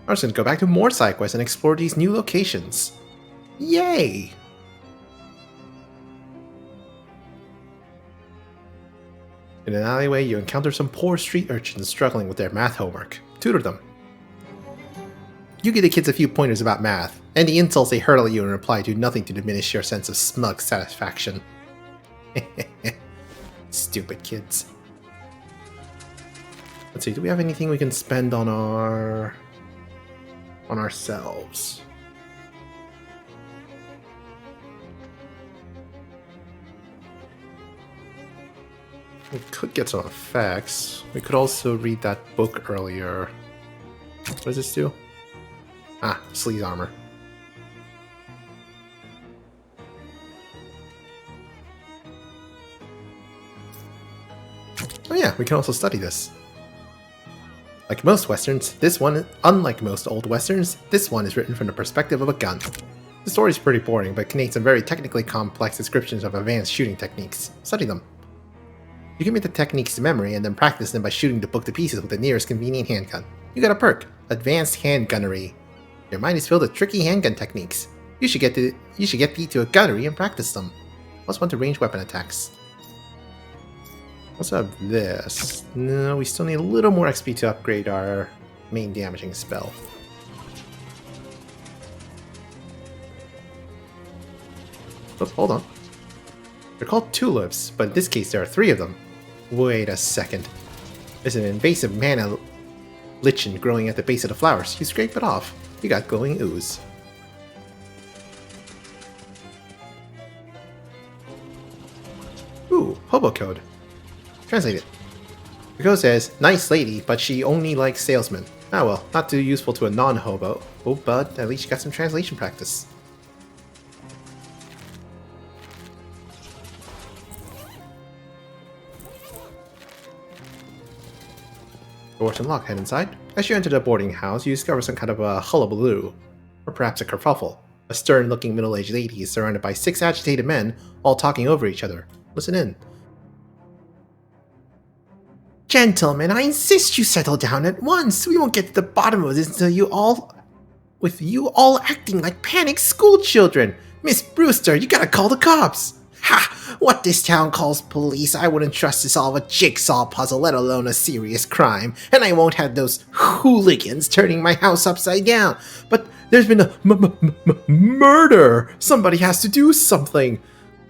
I'm just gonna go back to more side quests and explore these new locations. Yay! In an alleyway, you encounter some poor street urchins struggling with their math homework. Tutor them. You give the kids a few pointers about math, and the insults they hurl at you in reply do nothing to diminish your sense of smug satisfaction. Stupid kids. Let's see, do we have anything we can spend on ourselves? We could get some effects. We could also read that book earlier. What does this do? Ah, sleaze armor. Oh yeah, we can also study this. Like most westerns, unlike most old westerns, this one is written from the perspective of a gun. The story is pretty boring, but contains some very technically complex descriptions of advanced shooting techniques. Study them. You commit the techniques to memory and then practice them by shooting the book to pieces with the nearest convenient handgun. You got a perk, Advanced Handgunnery. Your mind is filled with tricky handgun techniques. You should get thee to a gunnery and practice them. Plus one to range weapon attacks. Let's have this. No, we still need a little more XP to upgrade our main damaging spell. Oh, hold on. They're called tulips, but in this case there are 3 of them. Wait a second. There's an invasive mana lichen growing at the base of the flowers. You scrape it off. You got glowing ooze. Ooh, hobo code. Translate it. The code says, nice lady, but she only likes salesmen. Ah well, not too useful to a non-hobo. Oh, but at least you got some translation practice. Doors unlocked, head inside. As you enter the boarding house, you discover some kind of a hullabaloo, or perhaps a kerfuffle. A stern-looking middle-aged lady is surrounded by 6 agitated men, all talking over each other. Listen in. Gentlemen, I insist you settle down at once. We won't get to the bottom of this until you all acting like panicked school children. Miss Brewster, you gotta call the cops. Ha! What this town calls police, I wouldn't trust to solve a jigsaw puzzle, let alone a serious crime. And I won't have those hooligans turning my house upside down. But there's been a murder. Somebody has to do something.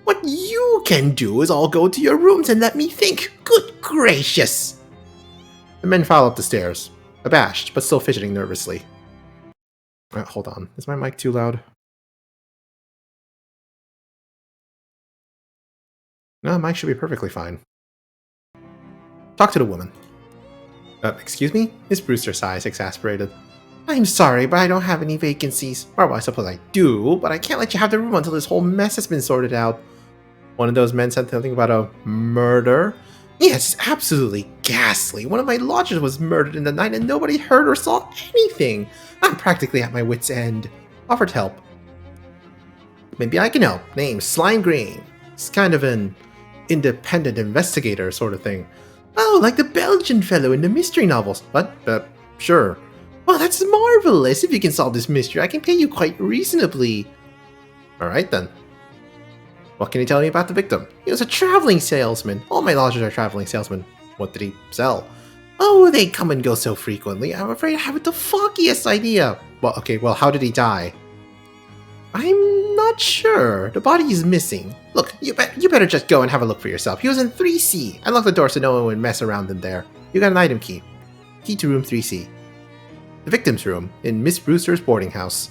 What you can do is all go to your rooms and let me think. Good gracious! The men file up the stairs, abashed, but still fidgeting nervously. Hold on, is my mic too loud? No, mic should be perfectly fine. Talk to the woman. Excuse me? Miss Brewster sighs, exasperated. I'm sorry, but I don't have any vacancies. Or well, I suppose I do, but I can't let you have the room until this whole mess has been sorted out. One of those men said something about a murder? Yes, absolutely ghastly. One of my lodgers was murdered in the night and nobody heard or saw anything. I'm practically at my wit's end. Offered help. Maybe I can help. Name Slime Green. It's kind of an independent investigator sort of thing. Oh, like the Belgian fellow in the mystery novels. But, sure. Well, that's marvelous. If you can solve this mystery, I can pay you quite reasonably. Alright then. What can you tell me about the victim? He was a traveling salesman. All my lodgers are traveling salesmen. What did he sell? Oh, they come and go so frequently. I'm afraid I haven't the foggiest idea. Well, okay, well, how did he die? I'm not sure. The body is missing. Look, you better just go and have a look for yourself. He was in 3C. I locked the door so no one would mess around in there. You got an item key. Key to room 3C. The victim's room in Miss Brewster's boarding house.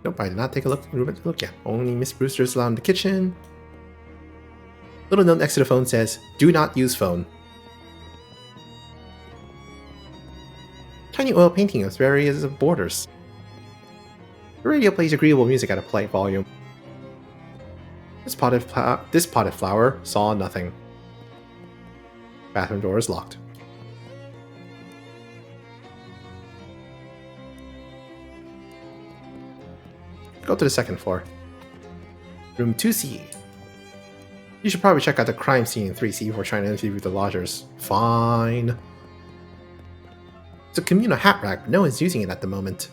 Nope, I did not take a look yet. Only Miss Brewster's allowed in the kitchen. Little note next to the phone says, do not use phone. Tiny oil painting with various borders. The radio plays agreeable music at a polite volume. This potted flower saw nothing. Bathroom door is locked. Go to the second floor. Room 2C. You should probably check out the crime scene in 3C before trying to interview the lodgers. Fine. It's a communal hat rack, but no one's using it at the moment.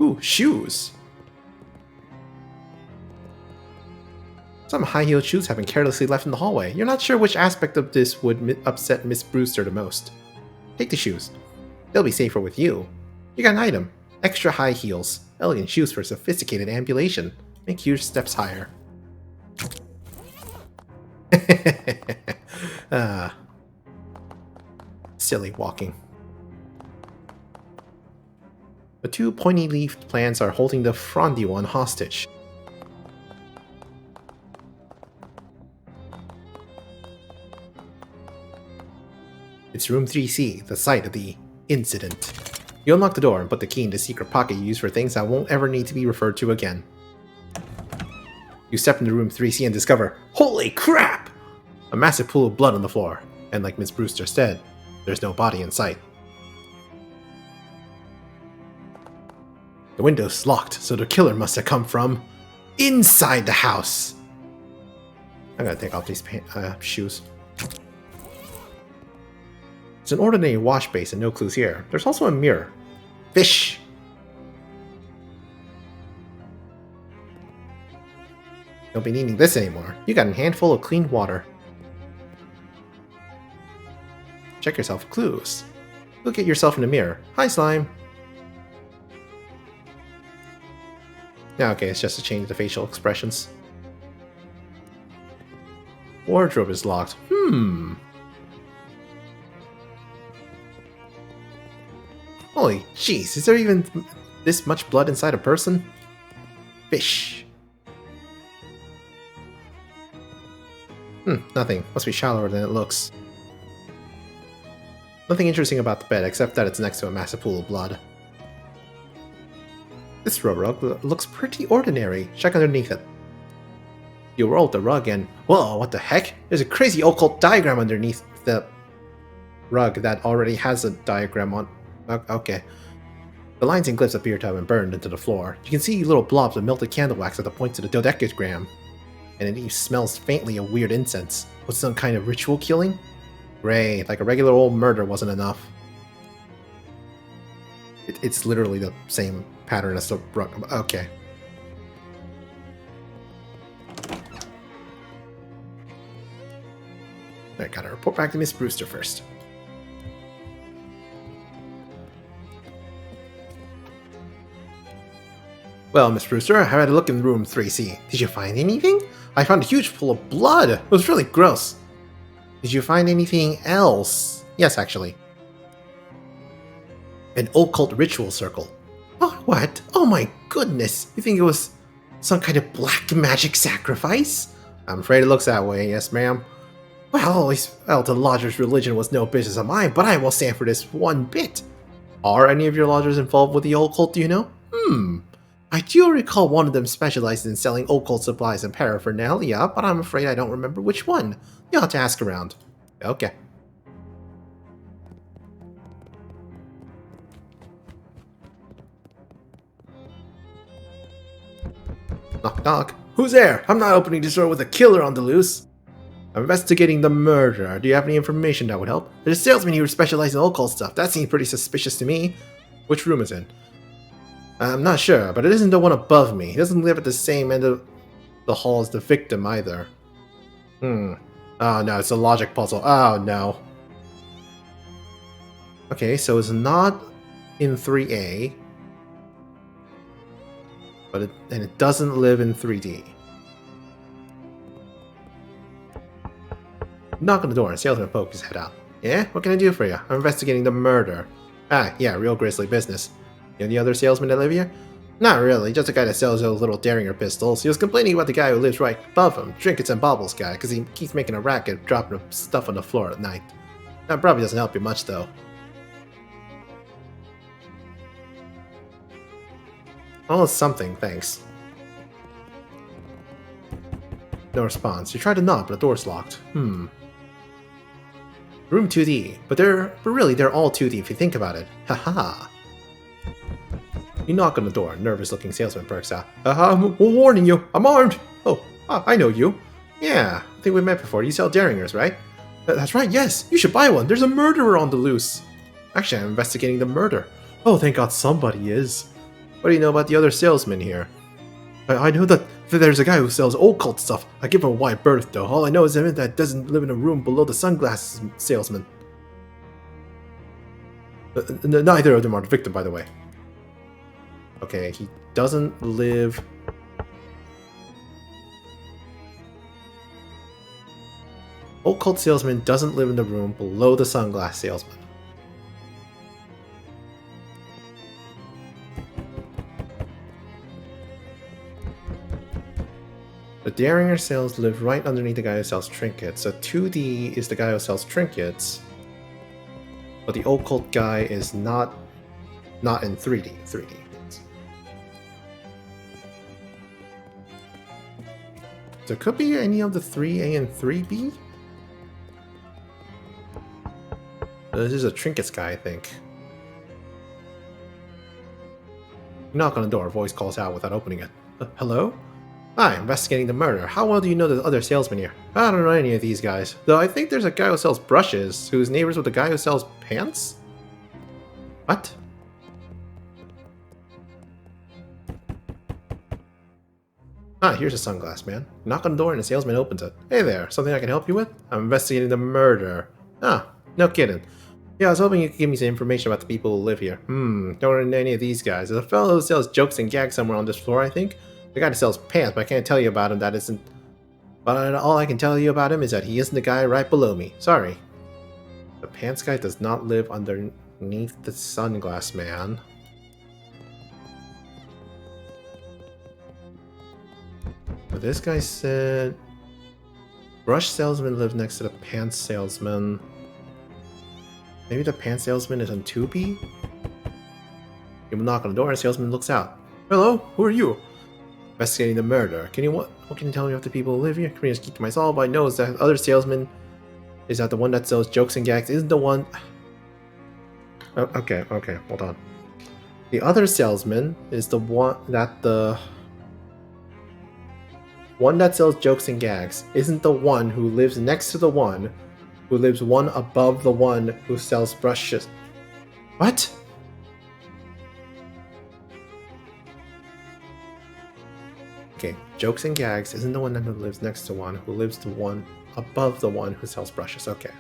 Ooh, shoes! Some high-heeled shoes have been carelessly left in the hallway. You're not sure which aspect of this would upset Miss Brewster the most. Take the shoes. They'll be safer with you. You got an item. Extra high heels. Elegant shoes for sophisticated ambulation. Make huge steps higher. Silly walking. The two pointy-leafed plants are holding the frondy one hostage. It's room 3C, the site of the incident. You unlock the door and put the key in the secret pocket you use for things that won't ever need to be referred to again. You step into room 3C and discover, holy crap! A massive pool of blood on the floor, and like Miss Brewster said, there's no body in sight. The window's locked, so the killer must have come from inside the house. I'm gonna take off these shoes. It's an ordinary wash basin, no clues here. There's also a mirror. Fish! Don't be needing this anymore. You got a handful of clean water. Check yourself for clues. Look at yourself in the mirror. Hi, slime! Yeah, okay, it's just to change the facial expressions. Wardrobe is locked. Holy jeez, is there even this much blood inside a person? Fish. Nothing. Must be shallower than it looks. Nothing interesting about the bed, except that it's next to a massive pool of blood. This rug looks pretty ordinary. Check underneath it. You rolled the rug and... Whoa, what the heck? There's a crazy occult diagram underneath the rug that already has a diagram on... Okay. The lines and glyphs appear to have been burned into the floor. You can see little blobs of melted candle wax at the points of the dodecagram. And it even smells faintly of weird incense. Was some kind of ritual killing? Great, like a regular old murder wasn't enough. It's literally the same pattern as the rug. Okay. I gotta report back to Miss Brewster first. Well, Miss Brewster, I had a look in room 3C. Did you find anything? I found a huge pool of blood. It was really gross. Did you find anything else? Yes, actually. An occult ritual circle. Oh, what? Oh my goodness. You think it was some kind of black magic sacrifice? I'm afraid it looks that way, yes ma'am. Well, I always felt the lodger's religion was no business of mine, but I will stand for this one bit. Are any of your lodgers involved with the occult, do you know? I do recall one of them specialized in selling occult supplies and paraphernalia, but I'm afraid I don't remember which one. You'll have to ask around. Okay. Knock knock. Who's there? I'm not opening this door with a killer on the loose. I'm investigating the murder. Do you have any information that would help? There's a salesman here who specializes in occult stuff. That seems pretty suspicious to me. Which room is in? I'm not sure, but it isn't the one above me. He doesn't live at the same end of the hall as the victim either. Oh no, it's a logic puzzle. Oh no. Okay, so it's not in 3A. But it doesn't live in 3D. Knock on the door and salesman pokes his head out. Yeah? What can I do for you? I'm investigating the murder. Ah, yeah, real grisly business. You know the other salesman that live here? Not really, just a guy that sells those little Derringer pistols. He was complaining about the guy who lives right above him, Trinkets and Baubles guy, because he keeps making a racket dropping stuff on the floor at night. That probably doesn't help you much, though. Oh, something, thanks. No response. You try to knock, but the door's locked. Room 2D. But really, they're all 2D if you think about it. Haha. You knock on the door. A nervous-looking salesman perks out. I'm warning you. I'm armed. Oh, I know you. Yeah, I think we met before. You sell Derringers, right? That's right, yes. You should buy one. There's a murderer on the loose. Actually, I'm investigating the murder. Oh, thank God somebody is. What do you know about the other salesmen here? I know that there's a guy who sells occult stuff. I give him a wide berth, though. All I know is that doesn't live in a room below the sunglasses salesman. Neither of them are the victim, by the way. Okay, he doesn't live... Occult salesman doesn't live in the room below the sunglass salesman. The Derringer sales live right underneath the guy who sells trinkets. So 2D is the guy who sells trinkets, but the occult guy is not in 3D. 3D. So it could be any of the 3A and 3B. This is a trinkets guy, I think. You knock on the door. A voice calls out without opening it. Hello? Hi, investigating the murder. How well do you know the other salesmen here? I don't know any of these guys. Though I think there's a guy who sells brushes, who's neighbors with the guy who sells pants? What? Ah, here's a sunglass man. You knock on the door and the salesman opens it. Hey there, something I can help you with? I'm investigating the murder. Ah, no kidding. Yeah, I was hoping you could give me some information about the people who live here. Don't know any of these guys. There's a fellow who sells jokes and gags somewhere on this floor, I think. The guy that sells pants, but I can't tell you about him. That isn't... But all I can tell you about him is that he isn't the guy right below me. Sorry. The pants guy does not live underneath the sunglass man. But this guy said... Brush salesman lives next to the pants salesman. Maybe the pants salesman is on 2B? You knock on the door and the salesman looks out. Hello, who are you? Investigating the murder. What can you tell me about the people who live here? Can we just keep to myself? I know that other salesman is that the one that sells jokes and gags isn't the one... Oh, okay, hold on. The other salesman is the one that one that sells jokes and gags isn't the one who lives next to the one who lives one above the one who sells brushes. What? Okay, jokes and gags isn't the one who lives next to one who lives the one above the one who sells brushes. Okay.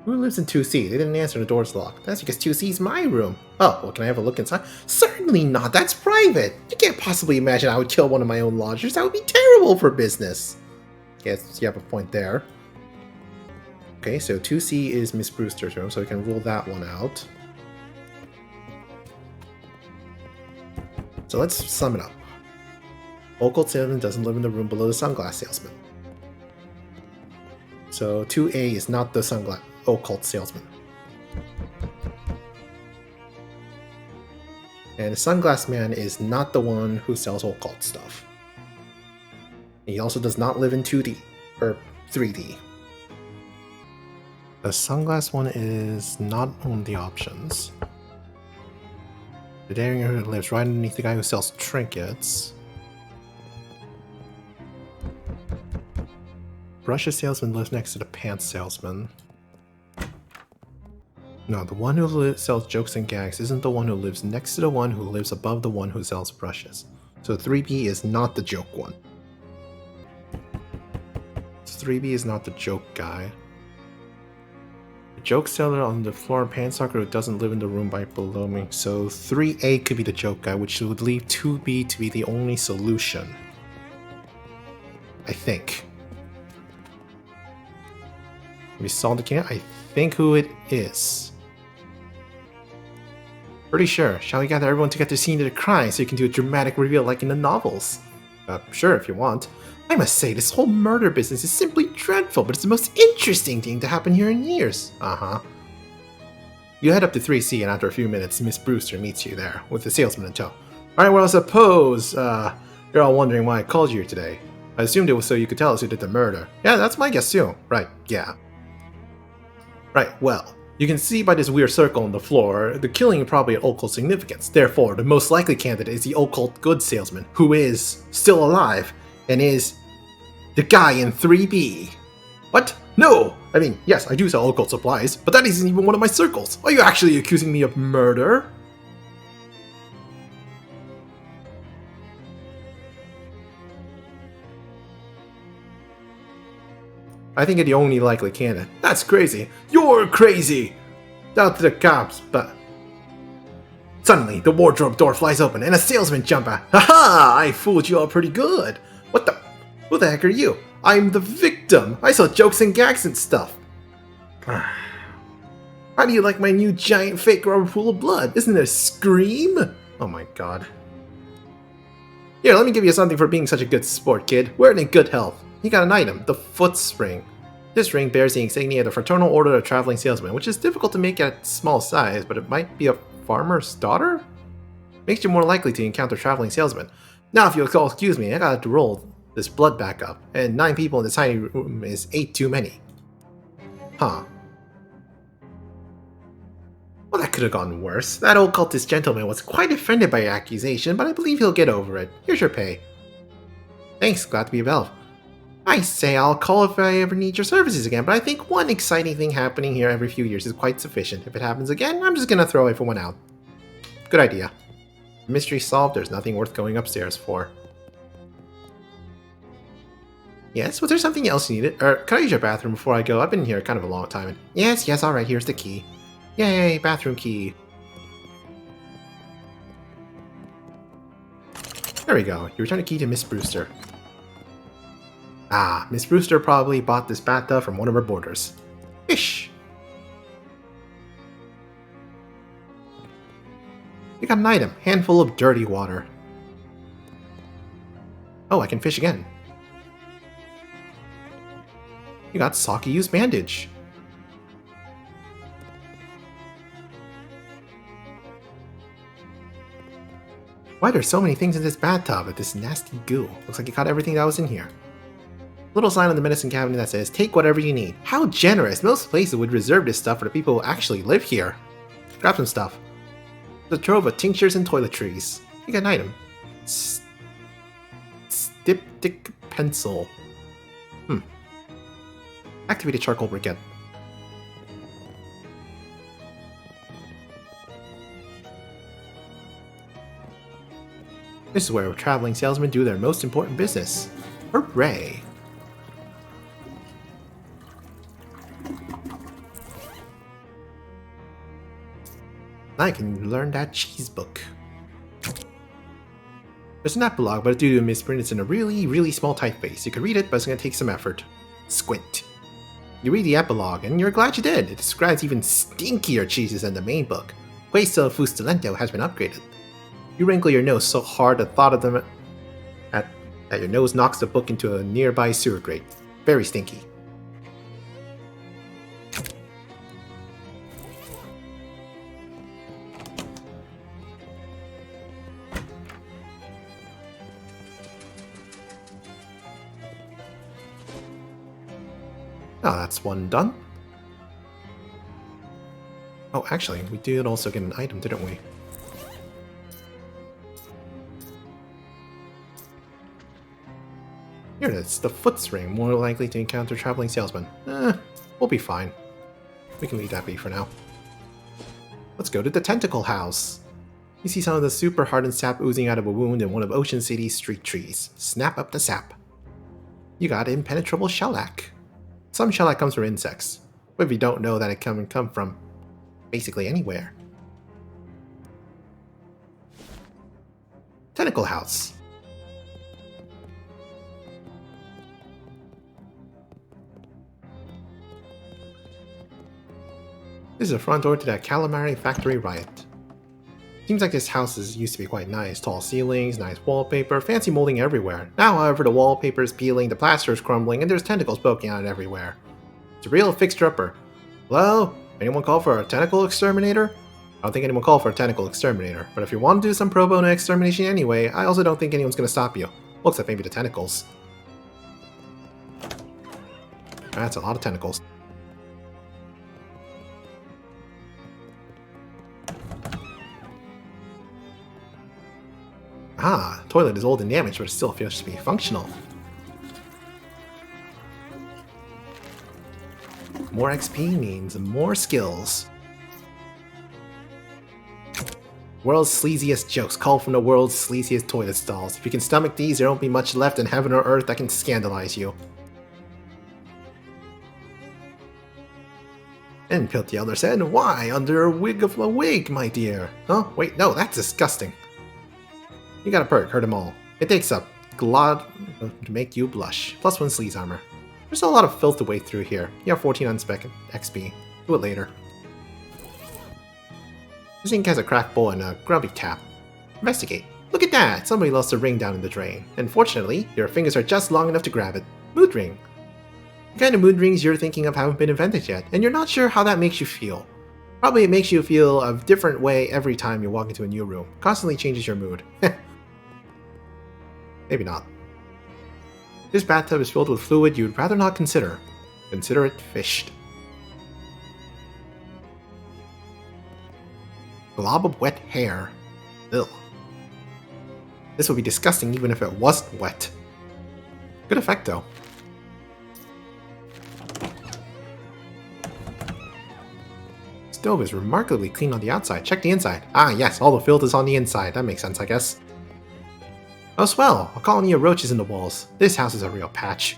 Who lives in 2C? They didn't answer, the door's locked. That's because 2C is my room. Oh, well, can I have a look inside? Certainly not, that's private! You can't possibly imagine I would kill one of my own lodgers. That would be terrible for business. Yes, you have a point there. Okay, so 2C is Miss Brewster's room, so we can rule that one out. So let's sum it up. Occult salesman doesn't live in the room below the sunglass salesman. So 2A is not the sunglass occult salesman. And the sunglass man is not the one who sells occult stuff. He also does not live in 2D, or 3D. The sunglass one is not on the options. The Derringer lives right underneath the guy who sells trinkets. Brushes salesman lives next to the pants salesman. No, the one who sells jokes and gags isn't the one who lives next to the one who lives above the one who sells brushes. So 3B is not the joke one. So 3B is not the joke guy. The joke seller on the floor pants sucker who doesn't live in the room right below me. So 3A could be the joke guy, which would leave 2B to be the only solution. I think. We solved the can. I think who it is. Pretty sure. Shall we gather everyone to get to the scene of the crime so you can do a dramatic reveal like in the novels? Sure, if you want. I must say, this whole murder business is simply dreadful, but it's the most interesting thing to happen here in years. Uh-huh. You head up to 3C, and after a few minutes, Miss Brewster meets you there, with the salesman in tow. Alright, well, I suppose, you're all wondering why I called you here today. I assumed it was so you could tell us who did the murder. Yeah, that's my guess too. Right, yeah. Right, well, you can see by this weird circle on the floor, the killing probably had occult significance. Therefore, the most likely candidate is the occult goods salesman, who is still alive, and is the guy in 3B. What? No! I mean, yes, I do sell occult supplies, but that isn't even one of my circles. Are you actually accusing me of murder? I think you're the only likely candidate. That's crazy. You're crazy! Down to the cops, but... Suddenly, the wardrobe door flies open and a salesman jumps out. Haha! I fooled you all pretty good. What the... Who the heck are you? I'm the victim. I sell jokes and gags and stuff. How do you like my new giant fake rubber pool of blood? Isn't it a scream? Oh my god. Here, let me give you something for being such a good sport, kid. We're in good health. You got an item, the foot ring. This ring bears the insignia of the Fraternal Order of Traveling Salesmen, which is difficult to make at small size, but it might be a farmer's daughter? Makes you more likely to encounter traveling salesmen. Now, if you'll excuse me, I gotta roll this blood back up, and 9 people in this tiny room is 8 too many. Huh. Well, that could have gone worse. That old cultist gentleman was quite offended by your accusation, but I believe he'll get over it. Here's your pay. Thanks, glad to be of help. I say I'll call if I ever need your services again, but I think one exciting thing happening here every few years is quite sufficient. If it happens again, I'm just gonna throw everyone out. Good idea. Mystery solved, there's nothing worth going upstairs for. Yes, was there something else you needed? Or could I use your bathroom before I go? I've been here kind of a long time. Yes, alright, here's the key. Yay, bathroom key. There we go, you return the key to Miss Brewster. Ah, Miss Brewster probably bought this bathtub from one of her boarders. Fish! You got an item, handful of dirty water. Oh, I can fish again. You got sake-used bandage. Why are there so many things in this bathtub with this nasty goo? Looks like you got everything that was in here. Little sign on the medicine cabinet that says, take whatever you need. How generous! Most places would reserve this stuff for the people who actually live here. Grab some stuff. The trove of tinctures and toiletries. You got an item. Styptic pencil. Activate a charcoal briquette. This is where traveling salesmen do their most important business. Hooray! I can learn that cheese book. There's an epilogue, but due to misprint, it's in a really small typeface. You could read it, but it's going to take some effort. Squint. You read the epilogue, and you're glad you did. It describes even stinkier cheeses than the main book. Queso Fustalento has been upgraded. You wrinkle your nose so hard the thought of them that your nose knocks the book into a nearby sewer grate. Very stinky. Oh, that's one done. Oh, actually, we did also get an item, didn't we? Here it is, the foot ring, more likely to encounter traveling salesmen. We'll be fine. We can leave that be for now. Let's go to the tentacle house. You see some of the super hardened sap oozing out of a wound in one of Ocean City's street trees. Snap up the sap. You got impenetrable shellac. Some shellac comes from insects, but if you don't know that it can come from basically anywhere. Tentacle house. This is the front door to that calamari factory riot. Seems like this house used to be quite nice. Tall ceilings, nice wallpaper, fancy molding everywhere. Now, however, the wallpaper is peeling, the plaster is crumbling, and there's tentacles poking out everywhere. It's a real fixture-upper. Hello? Anyone call for a tentacle exterminator? I don't think anyone called for a tentacle exterminator, but if you want to do some pro bono extermination anyway, I also don't think anyone's going to stop you. Well, except maybe the tentacles. That's a lot of tentacles. Ah, toilet is old and damaged, but it still feels to be functional. More XP means more skills. World's sleaziest jokes call from the world's sleaziest toilet stalls. If you can stomach these, there won't be much left in heaven or earth that can scandalize you. And Pilt the Elder said, "Why, under a wig of a wig, my dear?" Huh? Wait, no, that's disgusting. You got a perk, heard them all. It takes up glad to make you blush. +1 sleaze armor. There's a lot of filth to wade through here. You have 14 on spec XP. Do it later. This ink has a cracked bowl and a grumpy tap. Investigate. Look at that! Somebody lost a ring down in the drain. And fortunately, your fingers are just long enough to grab it. Mood ring. The kind of mood rings you're thinking of haven't been invented yet, and you're not sure how that makes you feel. Probably it makes you feel a different way every time you walk into a new room. Constantly changes your mood. Maybe not. This bathtub is filled with fluid you'd rather not consider. Consider it fished. Glob of wet hair. Ugh. This would be disgusting even if it wasn't wet. Good effect though. Stove is remarkably clean on the outside. Check the inside. Ah yes, all the filth is on the inside. That makes sense, I guess. Oh swell, a colony of roaches in the walls. This house is a real patch.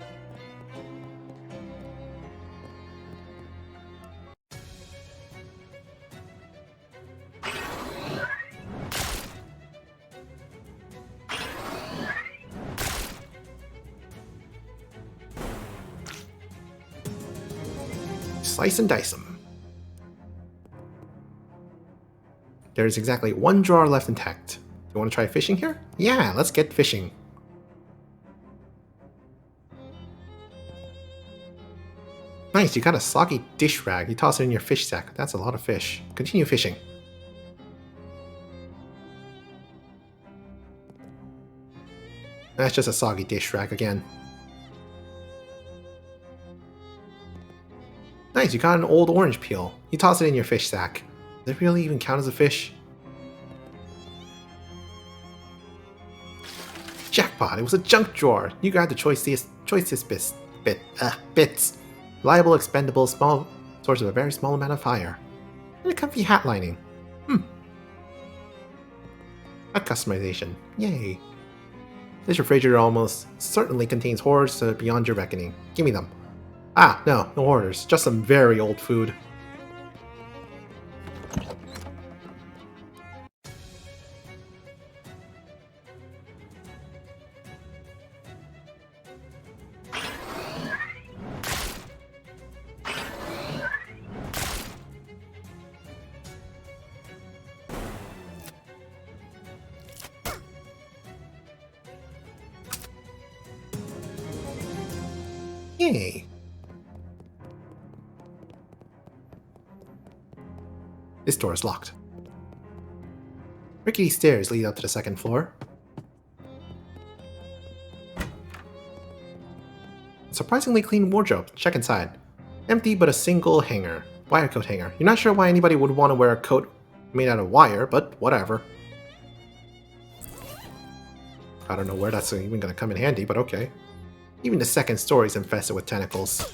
Slice and dice them. There's exactly one drawer left intact. You want to try fishing here? Yeah, let's get fishing. Nice, you got a soggy dish rag. You toss it in your fish sack. That's a lot of fish. Continue fishing. That's just a soggy dish rag again. Nice, you got an old orange peel. You toss it in your fish sack. Does it really even count as a fish? Jackpot! It was a junk drawer. You grabbed the choicest bits. Reliable, expendable, small source of a very small amount of fire. And a comfy hat lining. Hat customization. Yay. This refrigerator almost certainly contains horrors beyond your reckoning. Give me them. Ah, no horrors. Just some very old food. Yay! This door is locked. Rickety stairs lead up to the second floor. Surprisingly clean wardrobe. Check inside. Empty but a single hanger. Wire coat hanger. You're not sure why anybody would want to wear a coat made out of wire, but whatever. I don't know where that's even going to come in handy, but okay. Even the second story is infested with tentacles.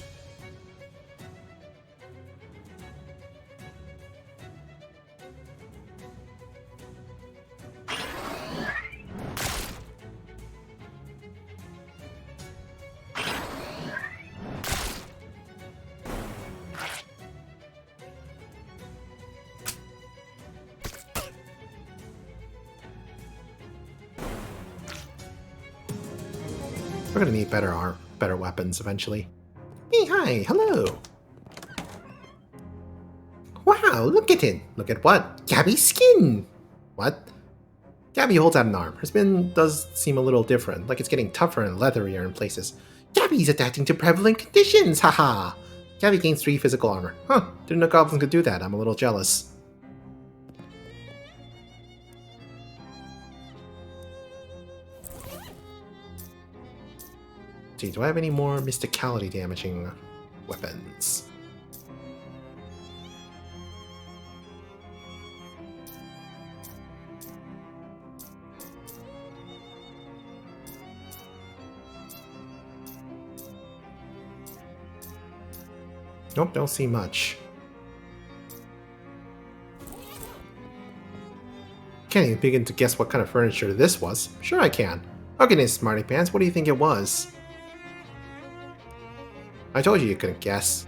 We're gonna need better weapons eventually. Hey, hi, hello! Wow, look at it! Look at what? Gabby's skin! What? Gabby holds out an arm. Her skin does seem a little different, like it's getting tougher and leatherier in places. Gabby's adapting to prevalent conditions, haha! Gabby gains 3 physical armor. Huh, didn't know goblins could do that, I'm a little jealous. Do I have any more mysticality damaging weapons? Nope, don't see much. Can't even begin to guess what kind of furniture this was. Sure I can. Okay then, smarty pants, what do you think it was? I told you couldn't guess.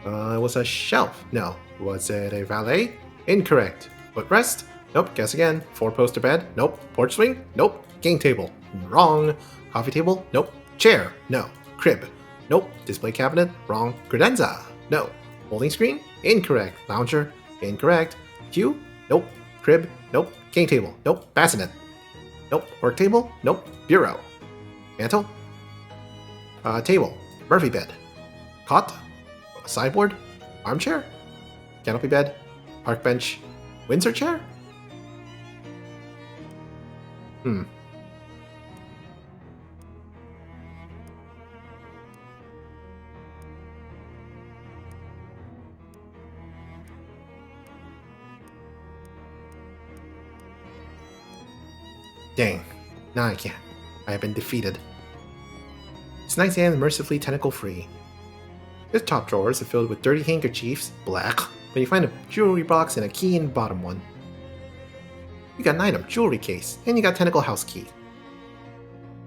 It was a shelf. No. Was it a valet? Incorrect. Footrest? Nope. Guess again. Four-poster bed? Nope. Porch swing? Nope. Game table? Wrong. Coffee table? Nope. Chair? No. Crib? Nope. Display cabinet? Wrong. Credenza? No. Folding screen? Incorrect. Lounger? Incorrect. Cue? Nope. Crib? Nope. Game table? Nope. Bassinet? Nope. Work table? Nope. Bureau? Mantle? Table? Murphy bed? Cot? Sideboard? Armchair? Canopy bed? Park bench? Windsor chair? Dang. Now I can't. I have been defeated. This nightstand mercifully tentacle-free. This top drawers are filled with dirty handkerchiefs, black, but you find a jewelry box and a key in the bottom one. You got an item, jewelry case, and you got tentacle house key.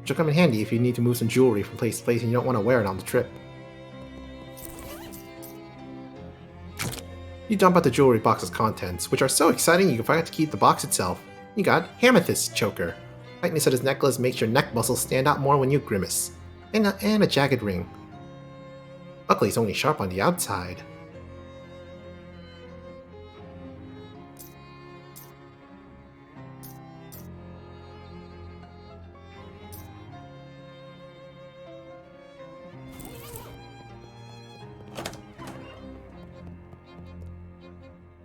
Which will come in handy if you need to move some jewelry from place to place and you don't want to wear it on the trip. You dump out the jewelry box's contents, which are so exciting you forgot to keep the box itself. You got Amethyst Choker. Tightness of this necklace makes your neck muscles stand out more when you grimace. And a jagged ring. Luckily, it's only sharp on the outside.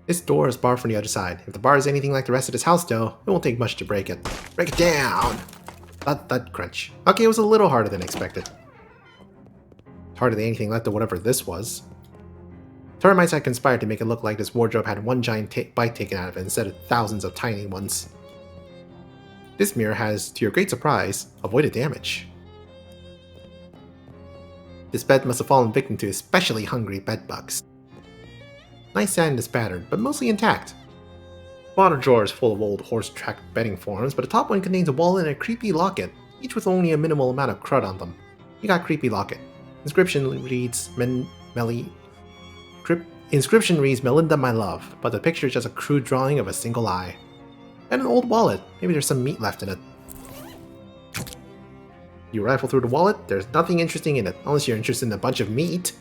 This door is barred from the other side. If the bar is anything like the rest of this house, though, it won't take much to break it. Break it down! Thud, crunch. Okay, it was a little harder than expected. Harder than anything left of whatever this was. Termites had conspired to make it look like this wardrobe had one giant bite taken out of it instead of thousands of tiny ones. This mirror has, to your great surprise, avoided damage. This bed must have fallen victim to especially hungry bedbugs. Nightstand is battered, but mostly intact. Bottom drawer is full of old horse-track bedding forms, but the top one contains a wallet and a creepy locket, each with only a minimal amount of crud on them. You got creepy locket. Inscription reads Inscription reads Melinda, my love, but the picture is just a crude drawing of a single eye. And an old wallet. Maybe there's some meat left in it. You rifle through the wallet, there's nothing interesting in it, unless you're interested in a bunch of meat.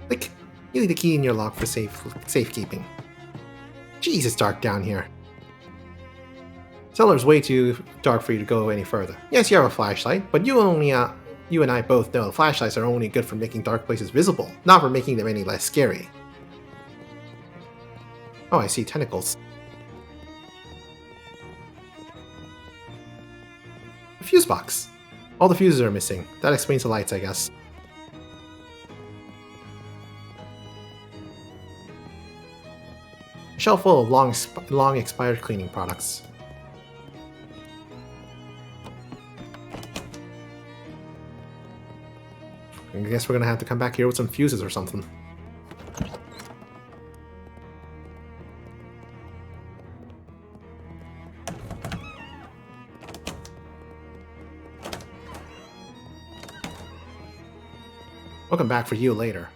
Click. You leave the key in your lock for safekeeping. Jeez, it's dark down here. Cellar's way too dark for you to go any further. Yes, you have a flashlight, but you and I both know flashlights are only good for making dark places visible, not for making them any less scary. Oh, I see tentacles. A fuse box. All the fuses are missing. That explains the lights, I guess. A shelf full of long expired cleaning products. I guess we're gonna have to come back here with some fuses or something. We'll come back for you later.